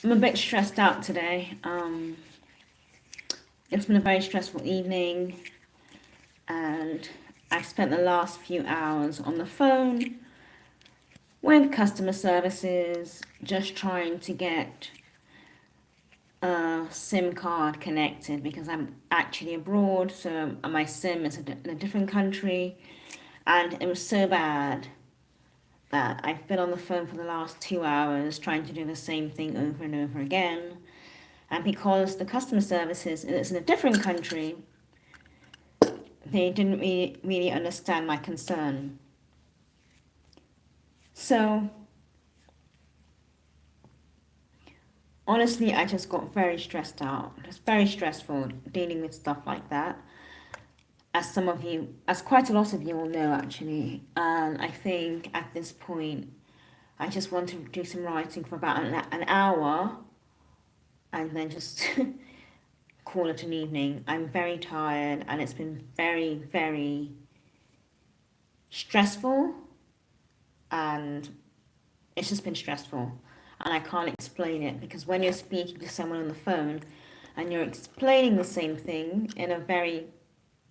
I'm a bit stressed out today. It's been a very stressful evening, and I spent the last few hours on the phone with customer services, just trying to get a SIM card connected because I'm actually abroad, so my SIM is in a different country, and it was so bad that I've been on the phone for the last 2 hours trying to do the same thing over and over again. And because the customer services is in a different country, they didn't really understand my concern. So, honestly, I just got very stressed out. It's very stressful dealing with stuff like that. As quite a lot of you will know, actually. And I think at this point, I just want to do some writing for about an hour and then just call it an evening. I'm very tired and it's been very, very stressful, and it's just been stressful. And I can't explain it because when you're speaking to someone on the phone and you're explaining the same thing in a very,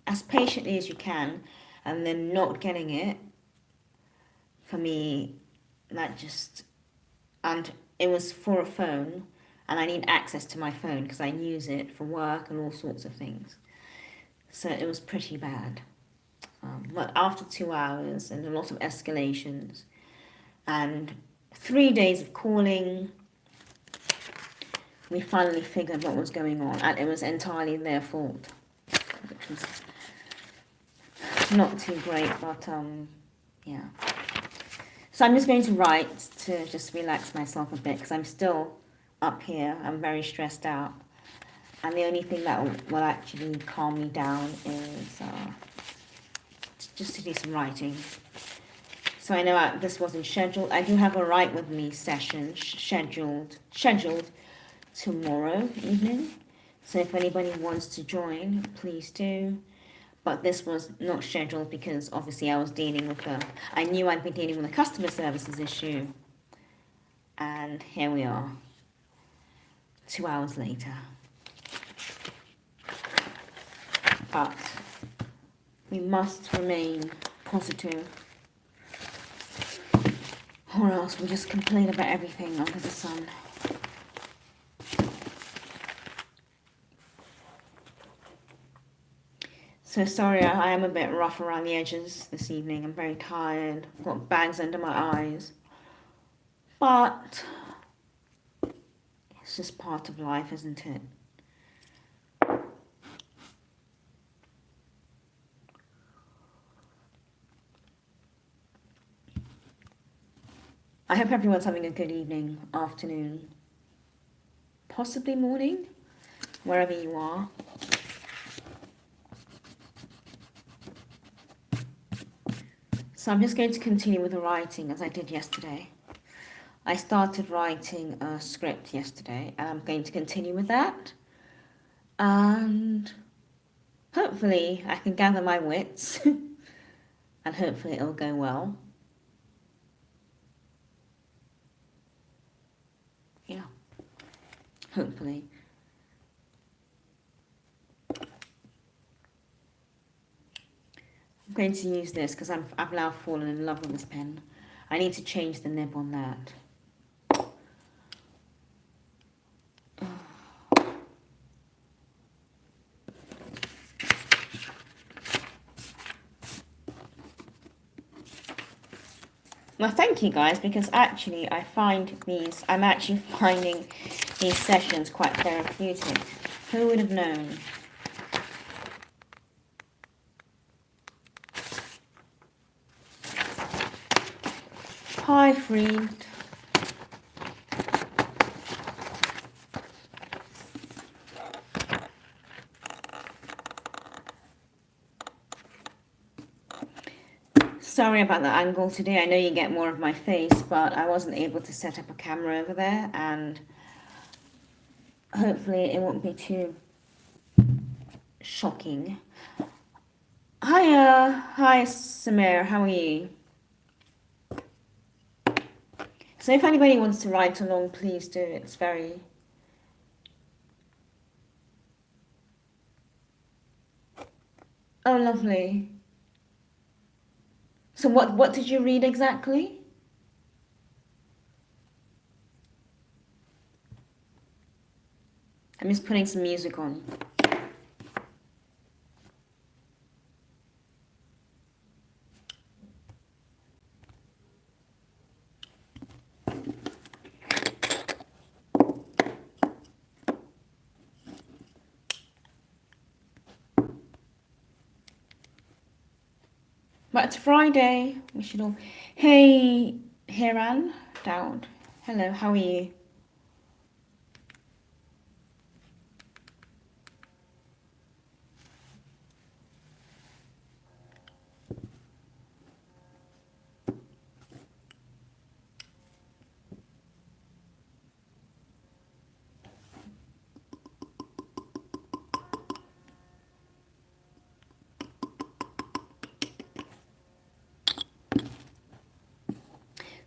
as patiently as you can, and then not getting it, for me, that just, and it was for a phone, and I need access to my phone because I use it for work and all sorts of things. So it was pretty bad. But after 2 hours and a lot of escalations and 3 days of calling, we finally figured what was going on, and it was entirely their fault, which was not too great, but yeah. So I'm just going to write to just relax myself a bit because I'm still up here. I'm very stressed out, and the only thing that will actually calm me down is just to do some writing. So I know this wasn't scheduled. I do have a Write With Me session scheduled tomorrow evening. So if anybody wants to join, please do. But this was not scheduled because obviously I knew I'd be dealing with a customer services issue. And here we are, 2 hours later. But we must remain positive, or else we'll just complain about everything under the sun. So sorry, I am a bit rough around the edges this evening. I'm very tired. I've got bags under my eyes. But it's just part of life, isn't it? I hope everyone's having a good evening, afternoon, possibly morning, wherever you are. So I'm just going to continue with the writing as I did yesterday. I started writing a script yesterday, and I'm going to continue with that. And hopefully I can gather my wits, and hopefully it'll go well. Yeah, hopefully. I'm going to use this because I've now fallen in love with this pen. I need to change the nib on that. Well, thank you guys, because actually I'm actually finding these sessions quite therapeutic. Who would have known? Hi, Freed. Sorry about the angle today. I know you get more of my face, but I wasn't able to set up a camera over there, and hopefully it won't be too shocking. Hi Samir, how are you? So if anybody wants to write along, please do. It's very... Oh, lovely. So what did you read exactly? I'm just putting some music on. But it's Friday. We should all... Hey, Hiran, Dowd. Hello, how are you?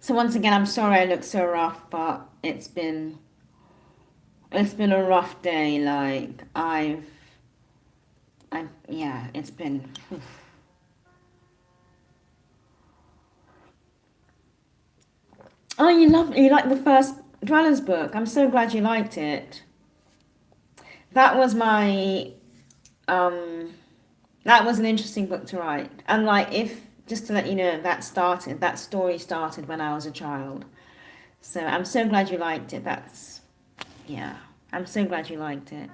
So once again, I'm sorry I look so rough, but it's been a rough day. Like yeah, it's been. Oh, you like the first Dwellers book. I'm so glad you liked it. That was my um, that was an interesting book to write. And like, if just to let you know, that story started when I was a child. So I'm so glad you liked it. Yeah, I'm so glad you liked it.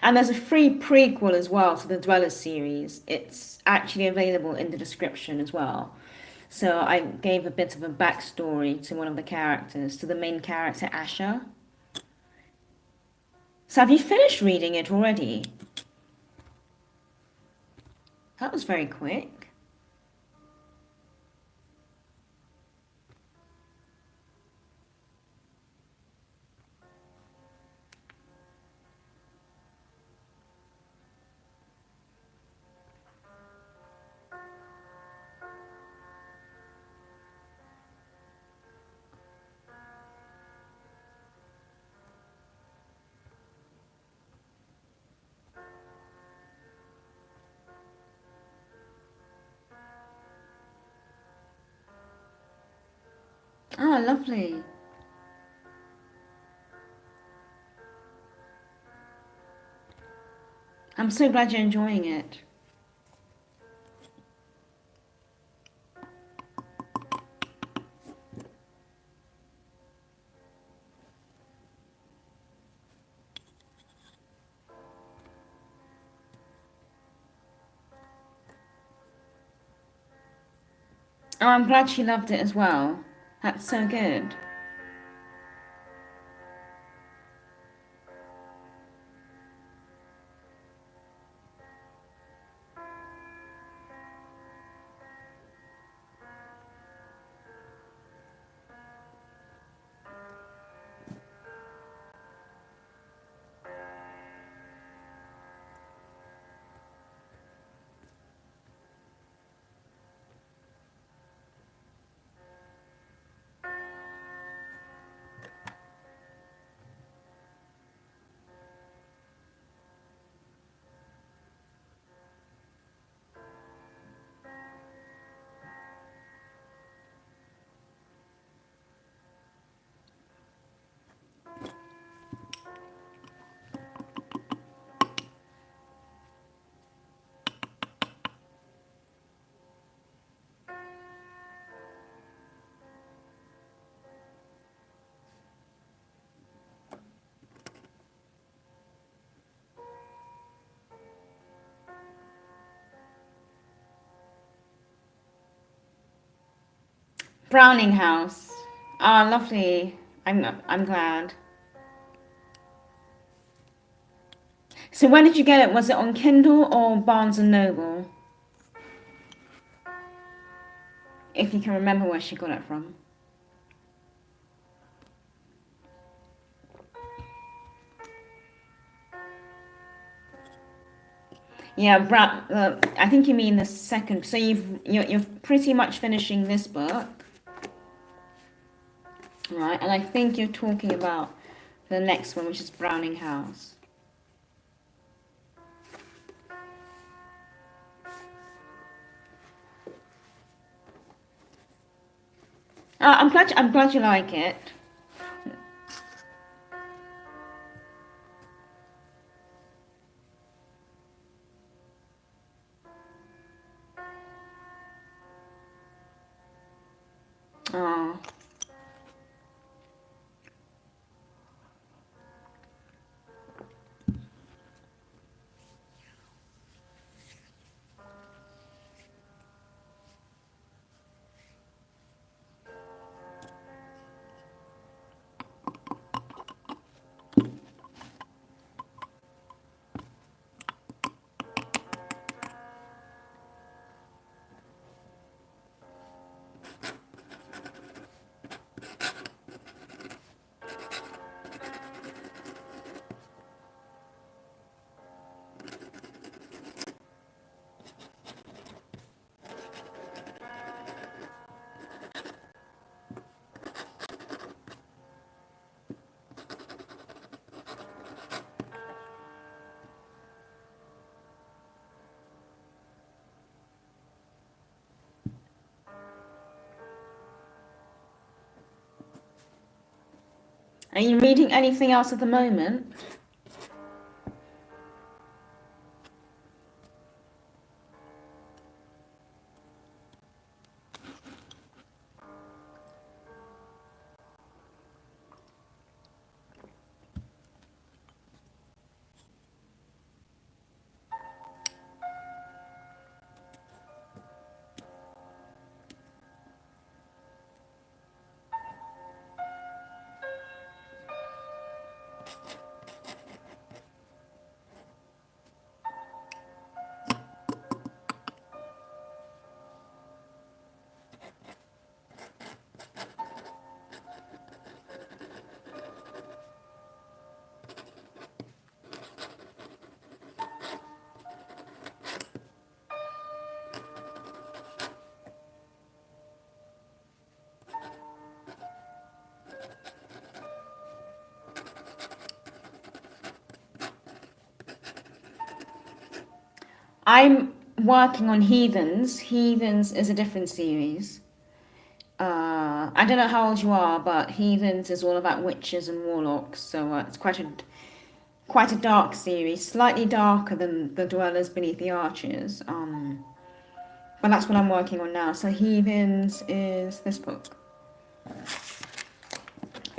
And there's a free prequel as well to the Dwellers series. It's actually available in the description as well. So I gave a bit of a backstory to one of the characters, to the main character, Asher. So have you finished reading it already? That was very quick. Oh, lovely. I'm so glad you're enjoying it. Oh, I'm glad she loved it as well. That's so good. Browning House. Ah, lovely. I'm glad. So when did you get it? Was it on Kindle or Barnes and Noble? If you can remember where she got it from. Yeah, I think you mean the second. So you're pretty much finishing this book, right? And I think you're talking about the next one, which is Browning House. I'm glad you like it. Oh. Are you reading anything else at the moment? I'm working on Heathens. Heathens is a different series. I don't know how old you are, but Heathens is all about witches and warlocks, so it's quite a dark series, slightly darker than The Dwellers Beneath the Arches. But that's what I'm working on now. So Heathens is this book.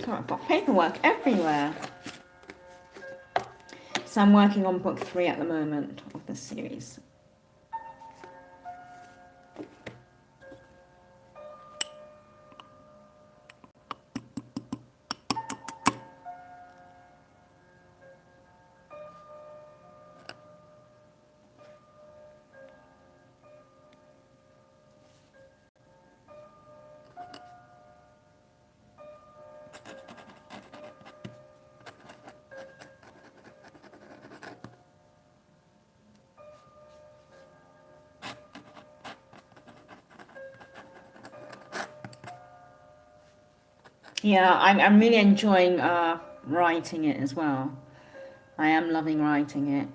So I've got paperwork everywhere. So I'm working on book 3 at the moment of this series. Yeah, I'm really enjoying writing it as well. I am loving writing it.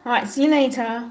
All right, see you later.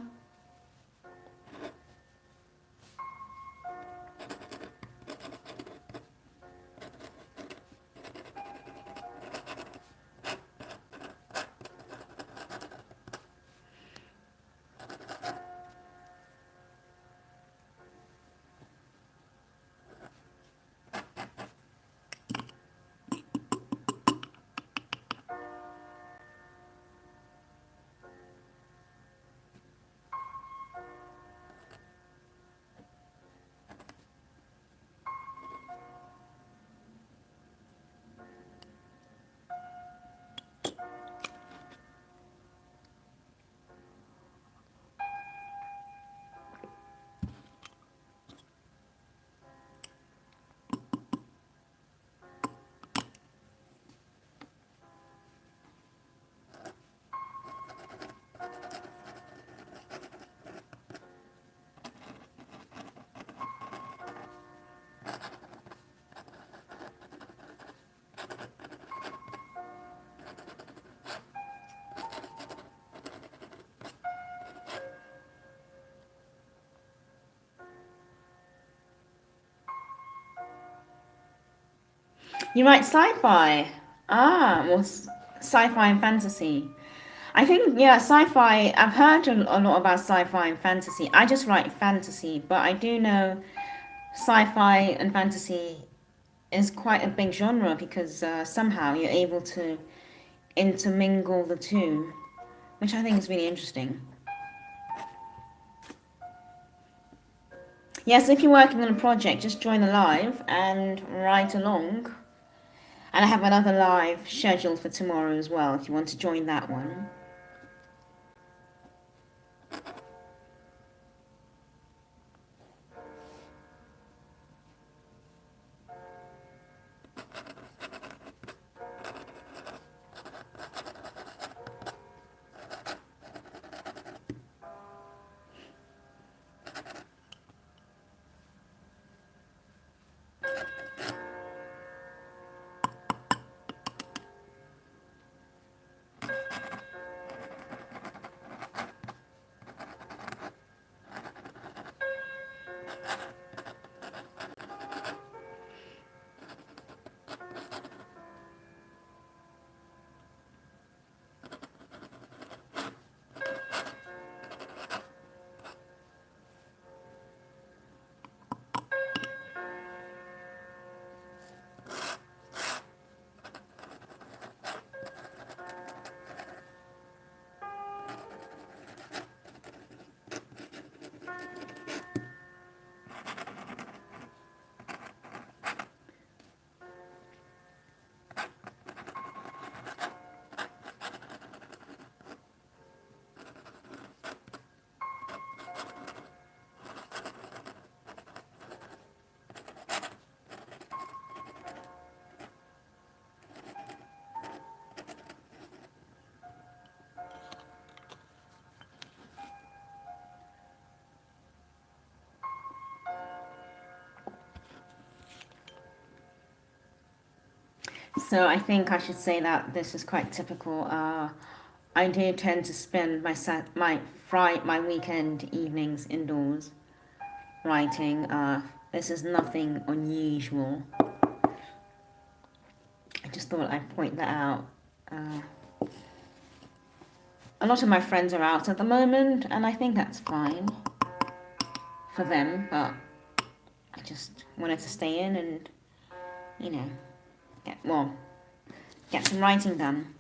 You write sci-fi. Ah, well, sci-fi and fantasy. I think, yeah, sci-fi, I've heard a lot about sci-fi and fantasy. I just write fantasy, but I do know sci-fi and fantasy is quite a big genre because somehow you're able to intermingle the two, which I think is really interesting. Yes, if you're working on a project, just join the live and write along. And I have another live scheduled for tomorrow as well, if you want to join that one. So I think I should say that this is quite typical. I do tend to spend my weekend evenings indoors writing. This is nothing unusual. I just thought I'd point that out. A lot of my friends are out at the moment, and I think that's fine for them, but I just wanted to stay in and, you know, get some writing done.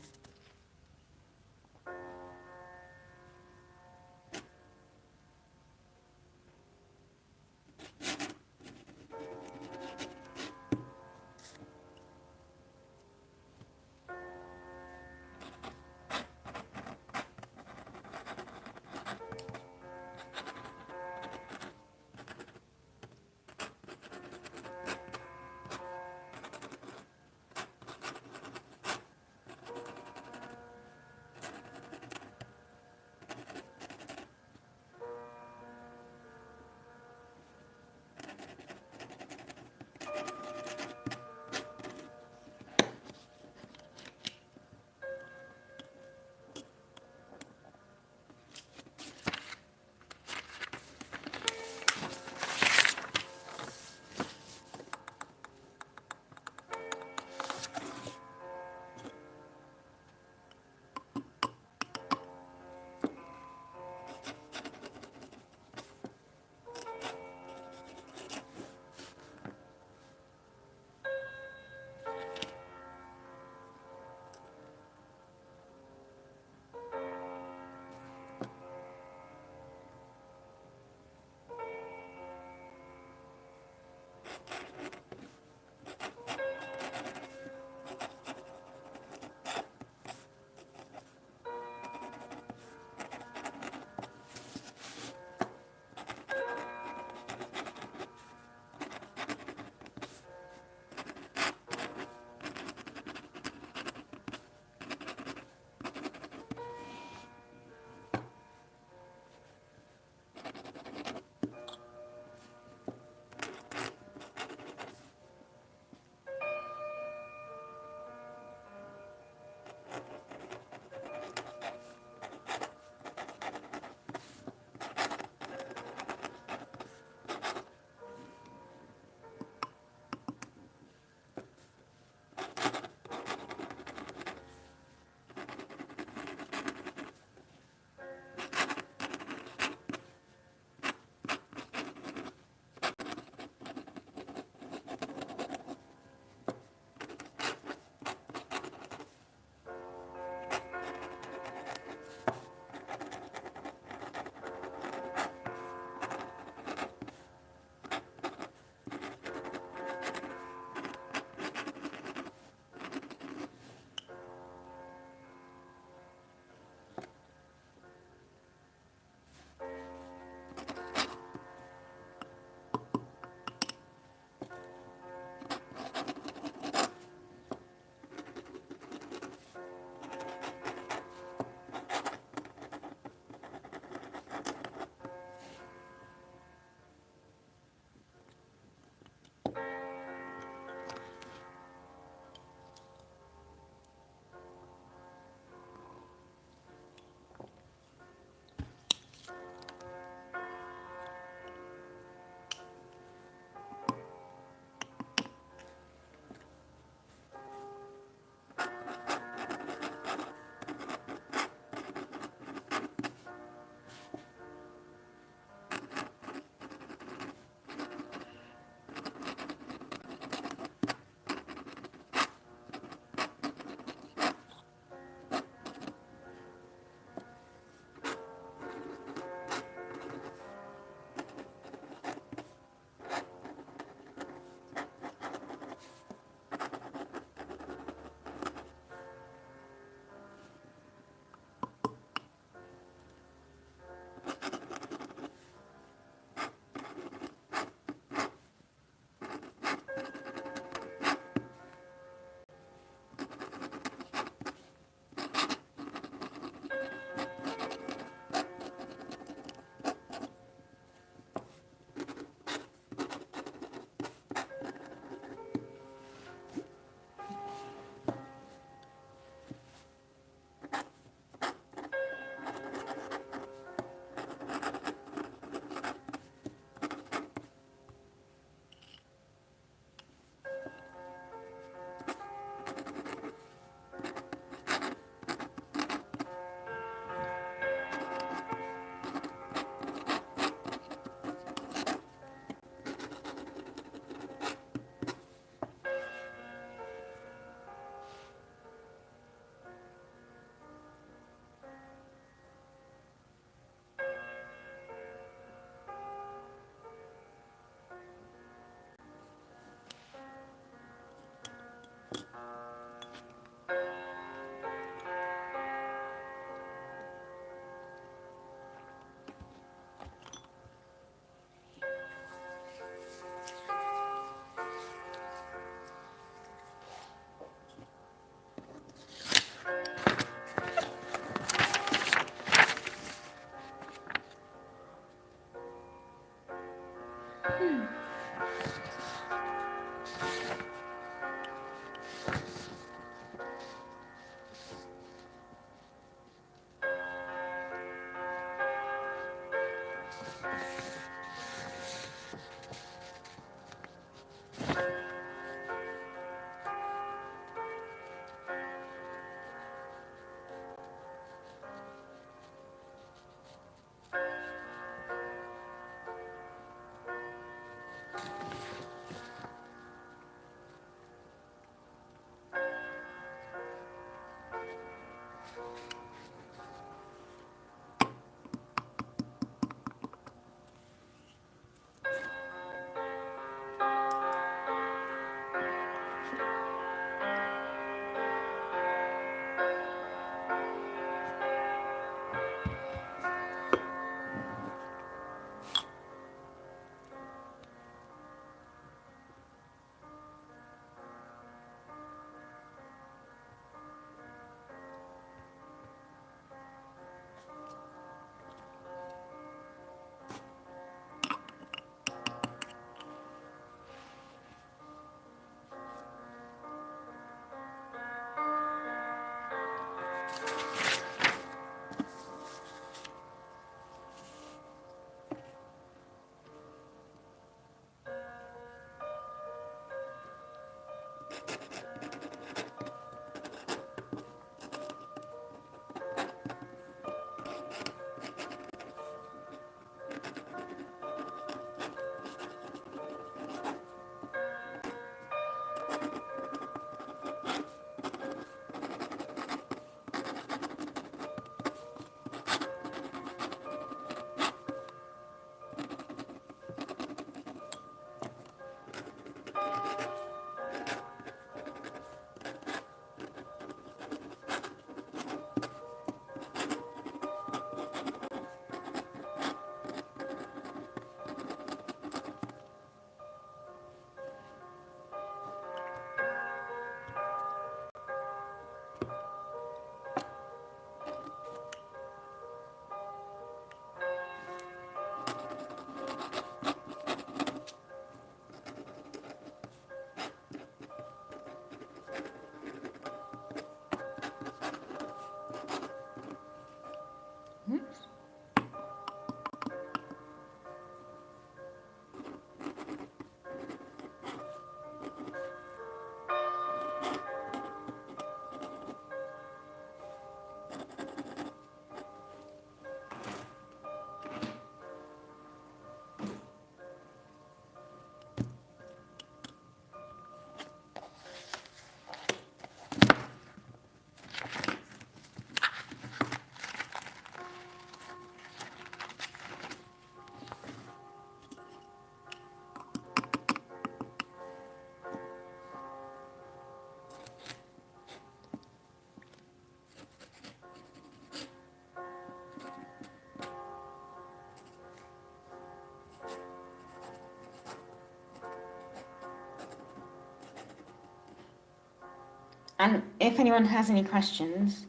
And if anyone has any questions,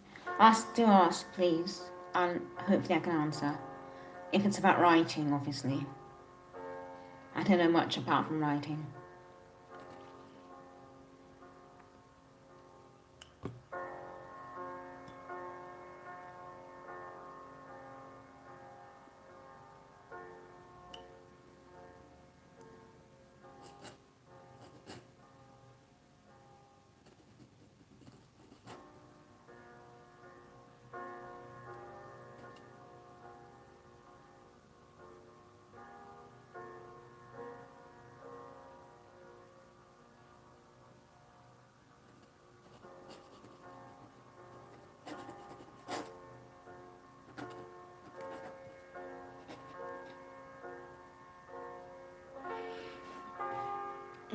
do ask, please, and hopefully I can answer. If it's about writing, obviously. I don't know much apart from writing.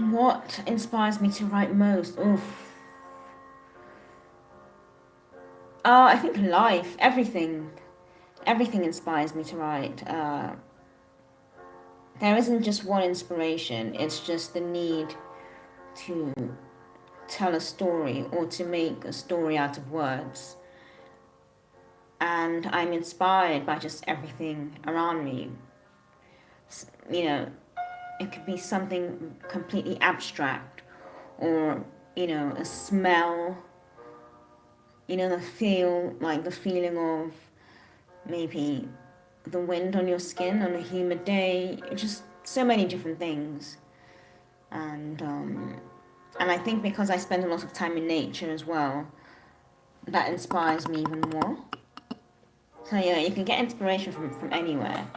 What inspires me to write most? Oof. I think life, everything. Everything inspires me to write. There isn't just one inspiration, it's just the need to tell a story or to make a story out of words. And I'm inspired by just everything around me. You know, It could be something completely abstract, or, a smell, the feeling of maybe the wind on your skin on a humid day, just so many different things. And I think because I spend a lot of time in nature as well, that inspires me even more. So yeah, you can get inspiration from anywhere.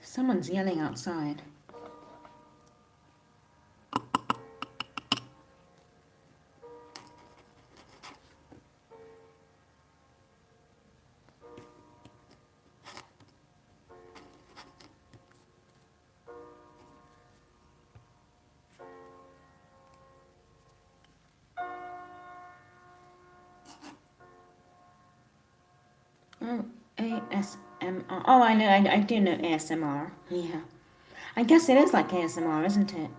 Someone's yelling outside. Oh, ASMR. Oh, I know. I do know ASMR. Yeah. I guess it is like ASMR, isn't it?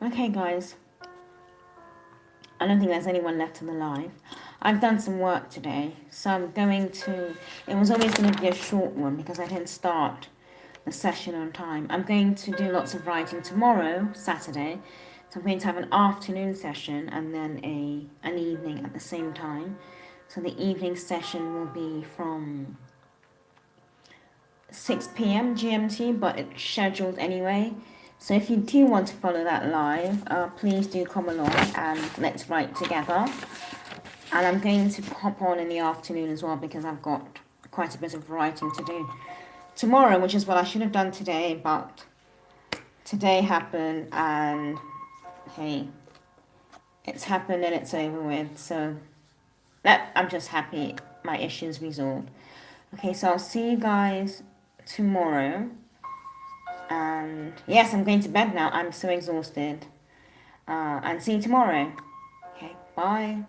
Okay, guys. I don't think there's anyone left in the live. I've done some work today, so I'm going to. It was always going to be a short one because I didn't start the session on time. I'm going to do lots of writing tomorrow, Saturday. So I'm going to have an afternoon session and then an evening at the same time. So the evening session will be from 6 p.m. GMT, but it's scheduled anyway. So if you do want to follow that live, please do come along and let's write together. And I'm going to hop on in the afternoon as well because I've got quite a bit of writing to do tomorrow, which is what I should have done today, but today happened and hey, it's happened and it's over with. So I'm just happy my issue's resolved. Okay, so I'll see you guys tomorrow. And yes, I'm going to bed now. I'm so exhausted. And see you tomorrow. Okay, bye.